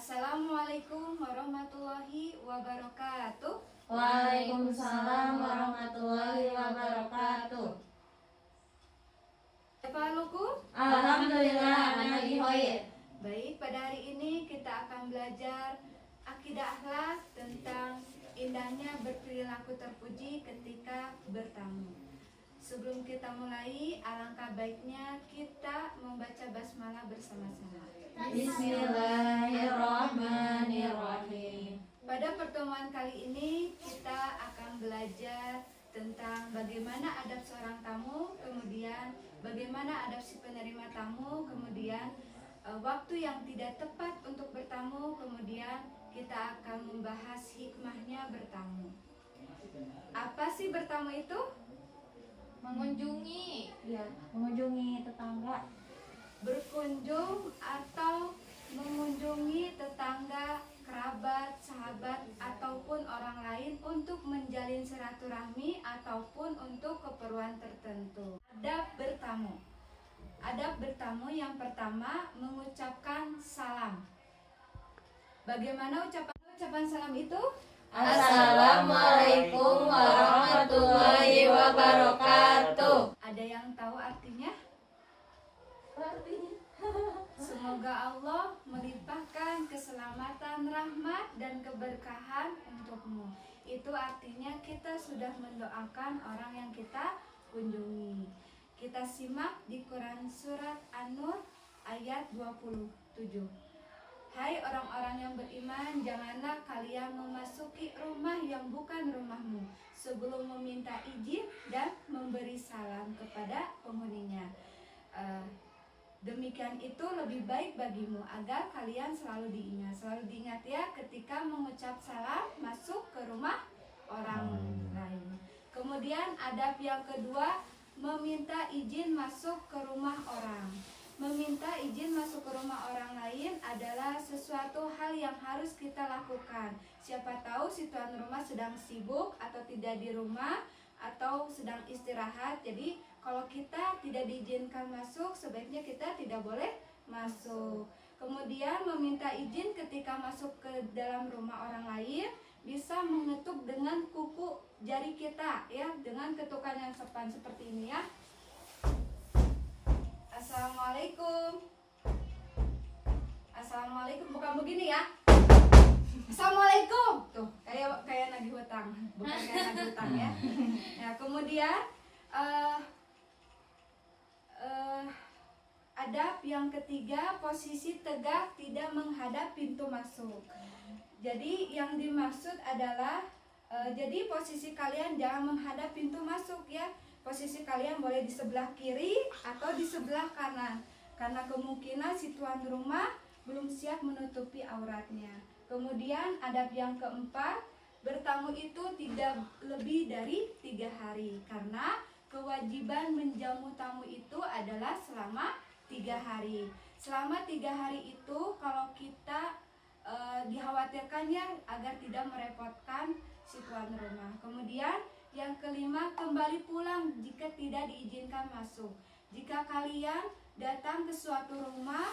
Assalamualaikum warahmatullahi wabarakatuh. Waalaikumsalam warahmatullahi wabarakatuh. Evaluku? Alhamdulillah anak dihoye. Baik, pada hari ini kita akan belajar akidah akhlak tentang indahnya berperilaku terpuji ketika bertamu. Sebelum kita mulai, alangkah baiknya kita membaca basmalah bersama-sama. Bismillahirrahmanirrahim. Pada pertemuan kali ini kita akan belajar tentang bagaimana adab seorang tamu, kemudian bagaimana adab si penerima tamu, kemudian waktu yang tidak tepat untuk bertamu, kemudian kita akan membahas hikmahnya bertamu. Apa sih bertamu itu? Mengunjungi tetangga. Berkunjung atau mengunjungi tetangga, kerabat, sahabat, ataupun orang lain untuk menjalin silaturahmi ataupun untuk keperluan tertentu. Adab bertamu. Adab bertamu yang pertama mengucapkan salam. Bagaimana ucapan salam itu? Assalamualaikum warahmatullahi wabarakatuh. Ada yang tahu artinya? Semoga Allah melimpahkan keselamatan, rahmat, dan keberkahan untukmu. Itu artinya kita sudah mendoakan orang yang kita kunjungi. Kita simak di Quran Surat An-Nur ayat 27. Hai orang-orang yang beriman, janganlah kalian memasuki rumah yang bukan rumahmu sebelum meminta izin dan memberi salam kepada penghuninya. Demikian itu lebih baik bagimu agar kalian selalu diingat ya ketika mengucap salam masuk ke rumah orang lain. Kemudian adab yang kedua, meminta izin masuk ke rumah orang. Meminta izin masuk ke rumah orang lain adalah sesuatu hal yang harus kita lakukan. Siapa tahu si tuan rumah sedang sibuk atau tidak di rumah atau sedang istirahat. Jadi kalau kita tidak diizinkan masuk, sebaiknya kita tidak boleh masuk. Kemudian meminta izin ketika masuk ke dalam rumah orang lain, bisa mengetuk dengan kuku jari kita ya, dengan ketukan yang sopan seperti ini ya. Assalamualaikum. Assalamualaikum, bukan begini ya. Assalamualaikum. Tuh, kayak nagih hutang, bukan kayak nagih hutang ya. Nah, kemudian adab yang ketiga, posisi tegak tidak menghadap pintu masuk. Jadi yang dimaksud adalah jadi posisi kalian jangan menghadap pintu masuk ya. Posisi kalian boleh di sebelah kiri atau di sebelah kanan, karena kemungkinan si tuan rumah belum siap menutupi auratnya. Kemudian adab yang keempat, bertamu itu tidak lebih dari 3 hari, karena kewajiban menjamu tamu itu adalah selama 3 hari. Selama 3 hari itu kalau kita dikhawatirkannya agar tidak merepotkan si tuan rumah. Kemudian yang kelima, kembali pulang jika tidak diizinkan masuk. Jika kalian datang ke suatu rumah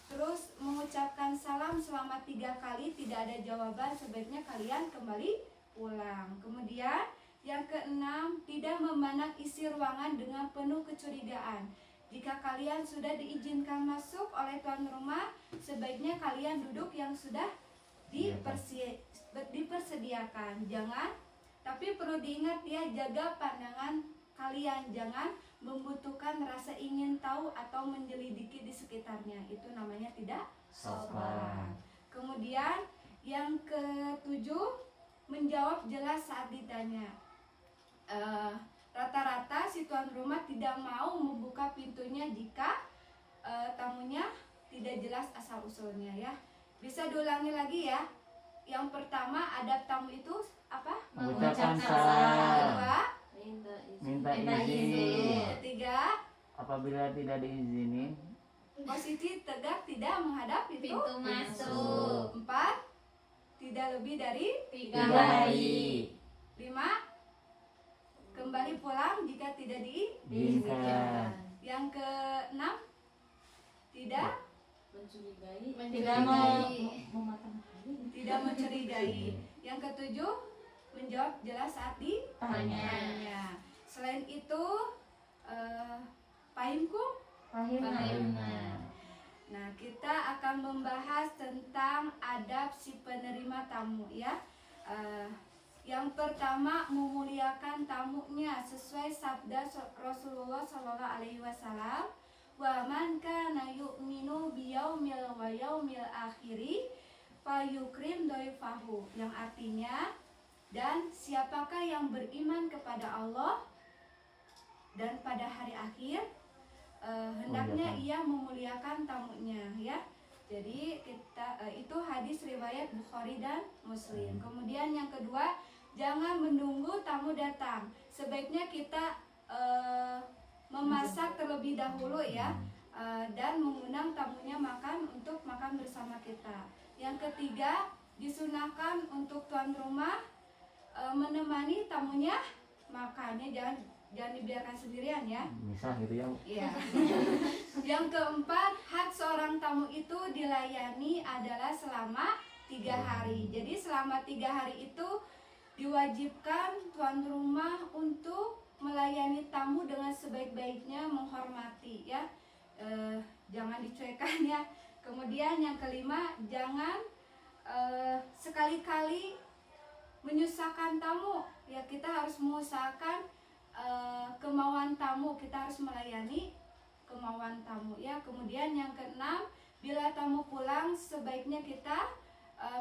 terus mengucapkan salam selama 3 kali tidak ada jawaban, sebaiknya kalian kembali pulang. Kemudian yang keenam, tidak memandang isi ruangan dengan penuh kecurigaan. Jika kalian sudah diizinkan masuk oleh tuan rumah, sebaiknya kalian duduk yang sudah dipersediakan. Tapi perlu diingat ya, jaga pandangan kalian, jangan membutuhkan rasa ingin tahu atau menjelidiki di sekitarnya. Itu namanya tidak sopan. Kemudian yang ketujuh, menjawab jelas saat ditanya. Rata-rata si tuan rumah tidak mau membuka pintunya jika tamunya tidak jelas asal-usulnya ya. Bisa diulangi lagi ya. Yang pertama, adab tamu itu apa? Mengucapkan salam. Kedua, Minta izin. ketiga, Apabila tidak diizinin, posisi tegak tidak menghadap pintu masuk. 4, tidak lebih dari 3 hari. 5, kembali pulang jika tidak diizinkan. Yang ke-6, tidak Tidak mau memakan mencurigai. Yang ketujuh, menjawab jelas saat ditanya. Selain itu, pahimku? Pahim. Nah, kita akan membahas tentang adab si penerima tamu ya. Yang pertama, memuliakan tamunya sesuai sabda Rasulullah Shallallahu Alaihi Wasallam. Wa man kana yu'minu biyaumil wa yaumil akhiri fayukrim doifahu, yang artinya, dan siapakah yang beriman kepada Allah dan pada hari akhir, hendaknya ia memuliakan tamunya ya. Jadi kita itu hadis riwayat Bukhari dan Muslim. Kemudian yang kedua, jangan menunggu tamu datang. Sebaiknya kita memasak terlebih dahulu ya, dan mengundang tamunya makan untuk makan bersama kita. Yang ketiga, disunahkan untuk tuan rumah menemani tamunya makannya, jangan dibiarkan sendirian ya. Misal gitu ya. Iya. Yang keempat, hak seorang tamu itu dilayani adalah selama 3 hari. Jadi selama 3 hari itu diwajibkan tuan rumah untuk melayani tamu dengan sebaik-baiknya, menghormati ya. Jangan dicuekan ya. Kemudian yang kelima, jangan sekali-kali menyusahkan tamu ya. Kita harus mengusahakan kemauan tamu, kita harus melayani kemauan tamu ya. Kemudian yang keenam, bila tamu pulang sebaiknya kita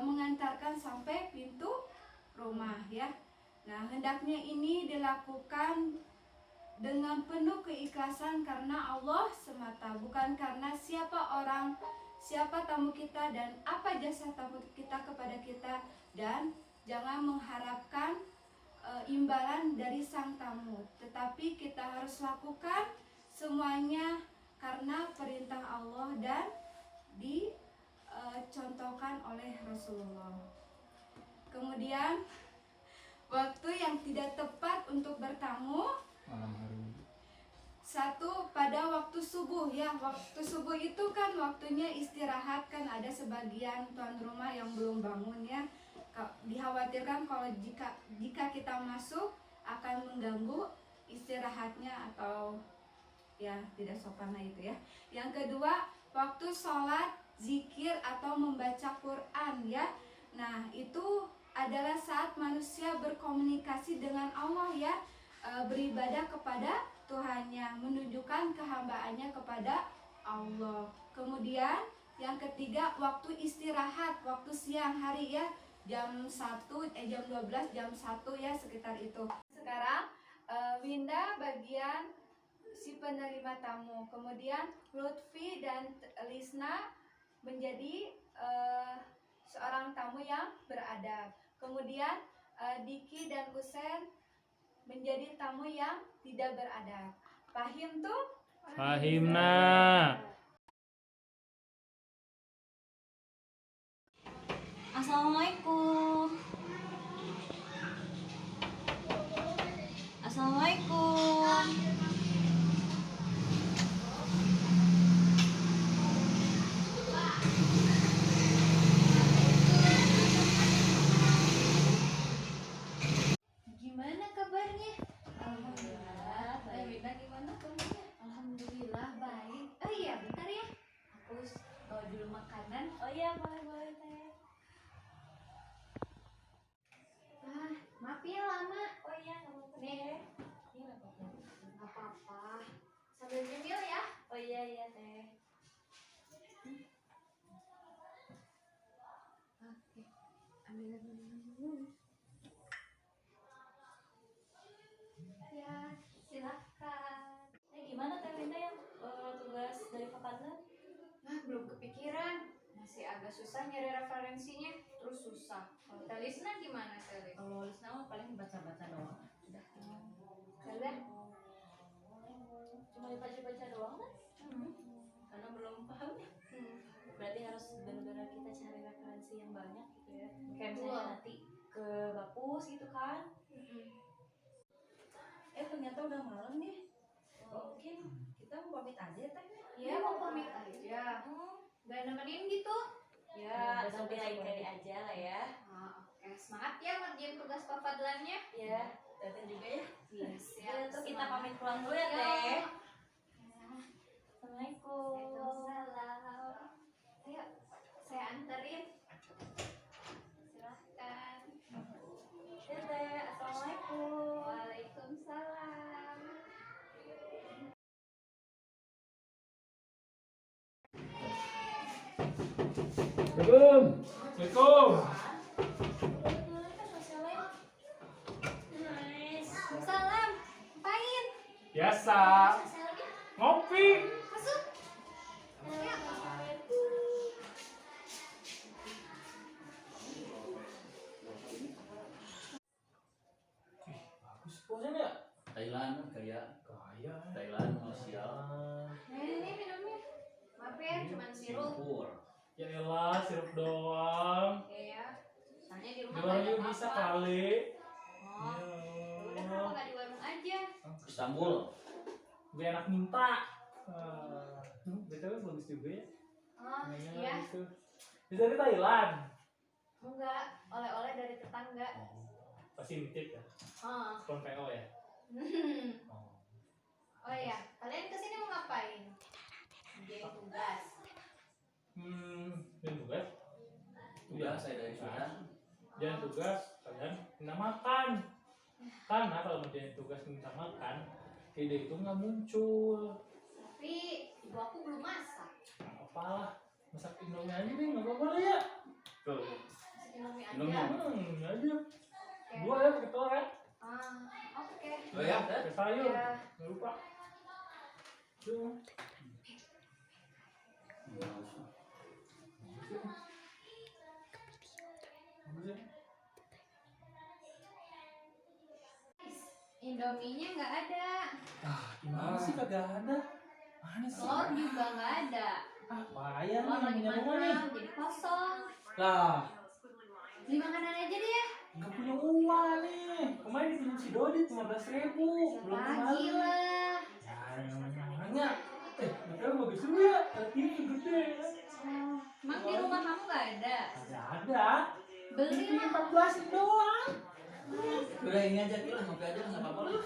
mengantarkan sampai pintu rumah ya. Nah, hendaknya ini dilakukan dengan penuh keikhlasan karena Allah semata, bukan karena siapa tamu kita dan apa jasa tamu kita kepada kita, dan jangan mengharapkan imbalan dari sang tamu, tetapi kita harus lakukan semuanya karena perintah Allah dan dicontohkan oleh Rasulullah. Kemudian waktu yang tidak tepat untuk bertamu, Malam hari. satu, pada waktu subuh ya. Waktu subuh itu kan waktunya istirahat, kan ada sebagian tuan rumah yang belum bangun ya. Dikhawatirkan kalau jika kita masuk akan mengganggu istirahatnya atau ya tidak sopan lah itu ya. Yang kedua, waktu sholat, zikir atau membaca Quran ya. Nah, itu adalah saat manusia berkomunikasi dengan Allah ya, beribadah kepada Tuhannya, menunjukkan kehambaannya kepada Allah. Kemudian yang ketiga, waktu istirahat, waktu siang hari ya, jam 12, jam 1 ya, sekitar itu. Sekarang Winda bagian si penerima tamu, kemudian Lutfi dan Lisna menjadi seorang tamu yang beradab, kemudian Diki dan Usen menjadi tamu yang tidak beradab. Pahim tuh? Pahimna. Assalamualaikum. Assalamualaikum. Gimana kabarnya? Alhamdulillah baik. Winda gimana kabarnya? Alhamdulillah baik. Oh iya, bentar ya. Aku bawa dulu makanan. Oh iya, boleh teh. Maaf ya lama. Oh iya, nggak apa-apa. Nih. Ini nggak apa-apa. Gak apa-apa. Sambil nyemil ya. Oh iya teh. Oke. Ambil dulu. Ya, silahkan. Gimana teh Winda yang tugas dari Fakarna? Belum kepikiran, masih agak susah nyari referensinya, terus susah. Kalau Telisna gimana Telis? Kalau Lisna mah paling baca-baca doang. Sudah. Kalian? Cuma dibaca-baca doang kan? Karena belum paham ya. Berarti harus benar-benar kita cari referensi yang banyak gitu ya. Kayak misalnya nanti ke Bapus gitu kan. Ternyata udah malam nih. Mungkin kita mau pamit aja teh. Ya mau pamit aja. Gak nemenin gitu? Ya, nanti lain kali aja lah ya. Oke, semangat ya ngerjain tugas Pak Fadlannya. Ya, datang juga ya. Iya, Ya, tuh kita semangat. pamit pulang dulu ya, Yo. Teh. Ya. Assalamualaikum. Waalaikumsalam. Ayo, saya anterin. Silahkan. Ya, Teh. Assalamualaikum. Waalaikumsalam. Assalamualaikum. Assalamualaikum. Salam. Ngapain? Biasa. Ngopi. Masuk. Ya. Bagus posnya ya. Thailand kayak Kaya. Thailand Malaysia. Ini minumnya. Maaf ya, cuman sirup. Singapura. Ya elah, sirup doang. Iya. Soalnya di Di rumah warung banyak juga bisa apa. kali. Oh, udah Ya. kenapa nggak di warung aja? Istanbul. Gue enak minta. Betul bagus juga ya. Oh, Namanya iya. gitu. Bisa dari Thailand. Enggak, oleh-oleh dari tetangga. Pasti nitip ya. Oh. Phone PO ya. Oh. Oh iya, kalian kesini mau ngapain? Ngerjain tugas. Dan tugas. Udah saya dari Sudan. Jangan tugas, kalian minta makan. Karena kalau ngerjain tugas minta makan, ide itu nggak muncul. Tapi ibu aku belum masak. Nggak apa-apa, masak Indomie aja deh, nggak apa-apa lah ya. Tuh, Masak Indomie Indomie. aja. aja. Oke. Dua ya pakai telur ya. Oke. Oh ya, Teh? Pakai sayur, Ya. nggak lupa. Tuh. Bagus ya. Indominya nggak ada. Gimana sih kagak ada? Mana sih? Telur juga nggak ada. Payah Telur lagi nih, punya rumah nih. mana? Jadi kosong. Lah, Beli makanan aja deh ya. nggak punya uang nih. Kemarin dipinjam si Dodi 15.000. Belum Pagi kembali. lah. Ya, yang namanya. Betul bagus juga ya. Tapi itu gede. Emang di rumah kamu nggak ada? Ada ada. Beli Beli lah. 14 doang. Udah ini aja kita ngopi aja nggak apa-apa lah.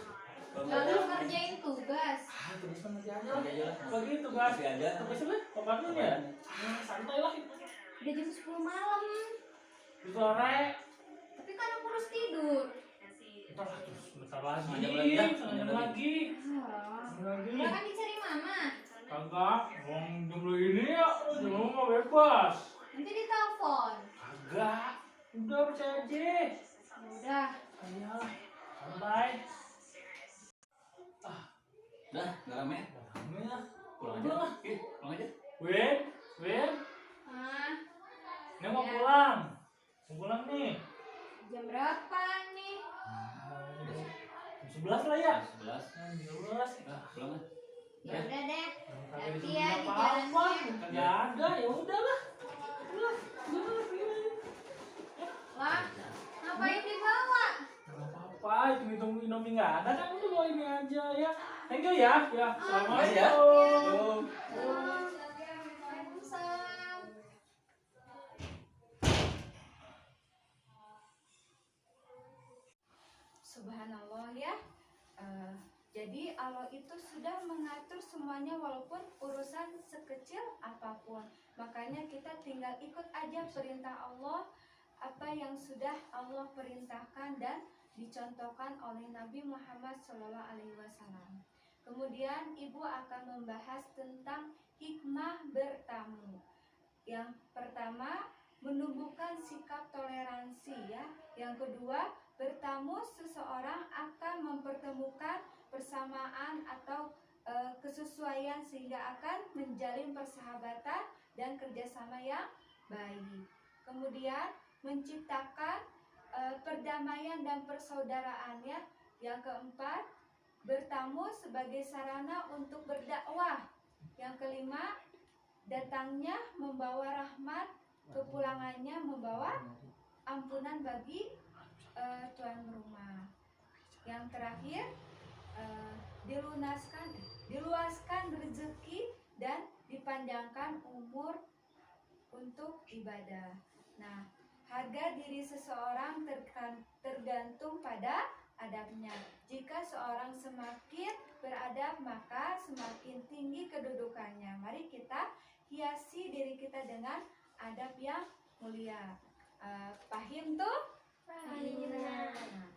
Kalau nggak ada, Kalau ngerjain tugas. Terus kan aja aja. ngopi aja lah. Bagi tugas. Ngopi aja. Tugasnya lah, obatnya ya. Santai lah. Udah jam 10 malam. Di sore. Tapi kan aku harus tidur. Ntar lah, terus bentar lagi. Setengah jam lagi ya, Setengah jam lagi. Lagi. Udah kan dicari mama. Kagak, ngomong jumlah ini ya, jumlah mah bebas. Nanti ditelepon. Kagak, udah percaya aja. Udah. Ayo, santai. Udah, nggak rame. Rame lah. Pulang aja. Oke, pulang aja. Win, Win, Ah, ini mau Ya. pulang. Mau pulang nih. jam berapa nih? Jam 11 lah ya. 11. Jam 12. Nah, pulang lah. Ya udah deh. Kagak Hati disuruh ya di apa-apa. jalannya. Kagak ada, ya udahlah. Udah, Lah, ngapain dibawa? nggak apa-apa, hitung-hitung Indomie nggak ada kan udah bawa ini aja ya. Thank you ya. Ya, assalamualaikum. Waalaikumsalam. Subhanallah ya. Jadi Allah itu sudah mengatur semuanya walaupun urusan sekecil apapun. Makanya kita tinggal ikut aja perintah Allah, apa yang sudah Allah perintahkan dan dicontohkan oleh Nabi Muhammad SAW. Kemudian ibu akan membahas tentang hikmah bertamu. Yang pertama, menumbuhkan sikap toleransi ya. Yang kedua, bertamu seseorang akan mempertemukan persamaan atau kesesuaian sehingga akan menjalin persahabatan dan kerjasama yang baik. Kemudian menciptakan perdamaian dan persaudaraannya. Yang keempat, bertamu sebagai sarana untuk berdakwah. Yang kelima, datangnya membawa rahmat, kepulangannya membawa ampunan bagi tuan rumah. Yang terakhir, diluaskan rezeki dan dipanjangkan untuk ibadah. Nah, harga diri seseorang tergantung pada adabnya. Jika seorang semakin beradab, maka semakin tinggi kedudukannya. Mari kita hiasi diri kita dengan adab yang mulia. Pahim tuh? Pahim. Nah,